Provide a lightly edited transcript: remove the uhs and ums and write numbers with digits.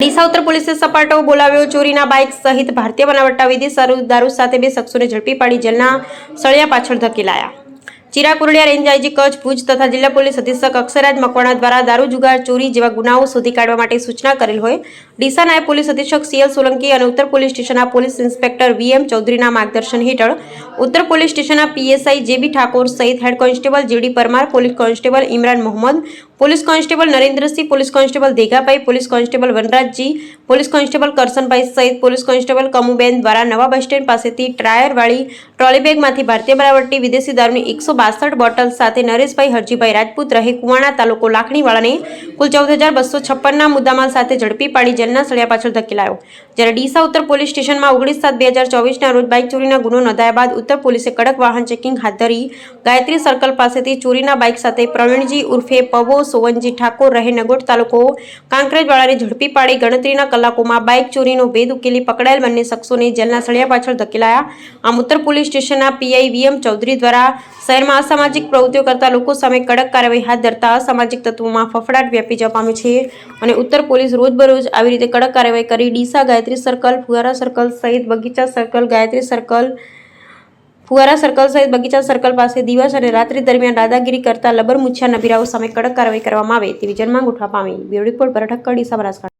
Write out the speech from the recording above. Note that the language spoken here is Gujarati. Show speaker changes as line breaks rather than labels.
ડીસા ઉત્તર પોલીસે સપાટો બોલાવ્યો. ચોરીના બાઇક સહિત ભારતીય બનાવટના વિદેશી દારૂ સાથે બે શખ્સોને ઝડપી પાડી જેલના સળિયા પાછળ ધકેલાયા. ચિરા કુરડિયા રેન્જ આઈજી કચ્છ ભુજ તથા જિલ્લા પોલીસ અધિક્ષક અક્ષયરાજ મકવાણા દ્વારા દારૂ જુગાર ચોરી જેવા ગુનાઓ શોધી કાઢવા માટે સૂચના કરેલ હોય ડીસા નાયબ પોલીસ અધિક્ષક સીએલ સોલંકી અને ઉત્તર પોલીસ સ્ટેશનના પોલીસ ઇન્સ્પેક્ટર વીએમ ચૌધરીના માર્ગદર્શન હેઠળ ઉત્તર પોલીસ સ્ટેશનના પીએસઆઈ જેબી ઠાકોર સહિત head constable JD Parmar, police constable Imran Mohammad, police constable Narendrasinh, police constable Degabhai, police constable Vanrajji, police constable Karsanbhai સહિત પોલીસ કોન્સ્ટેબલ કમુબેન દ્વારા નવા બસ સ્ટેન્ડ પાસેથી ટાયરવાળી ટ્રોલી બેગમાંથી ભારતીય બનાવટની વિદેશી દારૂની 162 બોટલ સાથે નરેશભાઈ હરજીભાઈ રાજપૂત રહે કુવાણા તાલુકો લાખણીવાળાને કુલ 14,256ના મુદ્દામાલ સાથે ઝડપી પાડી જેલના સળિયા પાછળ ધકેલાયો. જ્યારે ડીસા ઉત્તર પોલીસ સ્ટેશનમાં 19/7/2024ના રોજ બાઇક ચોરીના ગુનો નોંધાયા બાદ ઉત્તર પોલીસે કડક વાહન ચેકિંગ હાથ ધરી ગાયત્રી સર્કલ પાસેથી ચોરીના બાઇક સાથે પ્રવીણજી ઉર્ફે પવો સોવનજી ઠાકોર રહે નગોટ તાલુકો કાંકરેજવાળાને ઝડપી પાડી ગણતરીના કલાકોમાં બાઇક ચોરીનો ભેદ ઉકેલી પકડાયેલ બંને શખ્સોને જેલના સળિયા પાછળ ધકેલાયા. આમ ઉત્તર પોલીસ સ્ટેશનના પીઆઈ વીએમ ચૌધરી દ્વારા શહેરમાં અસામાજિક પ્રવૃત્તિઓ કરતા લોકો સામે કડક કાર્યવાહી હાથ ધરતા અસામાજિક તત્વોમાં ફફડાટ વ્યાપી જવા પામ્યો છે અને ઉત્તર પોલીસ રોજબરોજ આવી રીતે કડક કાર્યવાહી કરી ડીસા ગાયત્રી સર્કલ, ફુવારા સર્કલ સહિત બગીચા સર્કલ, ગાયત્રી સર્કલ, ફુવારા સર્કલ સહિત બગીચા સર્કલ પાસે દિવસ અને રાત્રિ દરમિયાન દાદાગીરી કરતા લબર મુછિયા નબીરાઓ સામે કડક કાર્યવાહી કરવામાં આવે તેવી જનમાંગ ઉઠવા પામી. બ્યુરો રિપોર્ટ પર ઠક્કર, ડીસા, બનાસકાંઠા.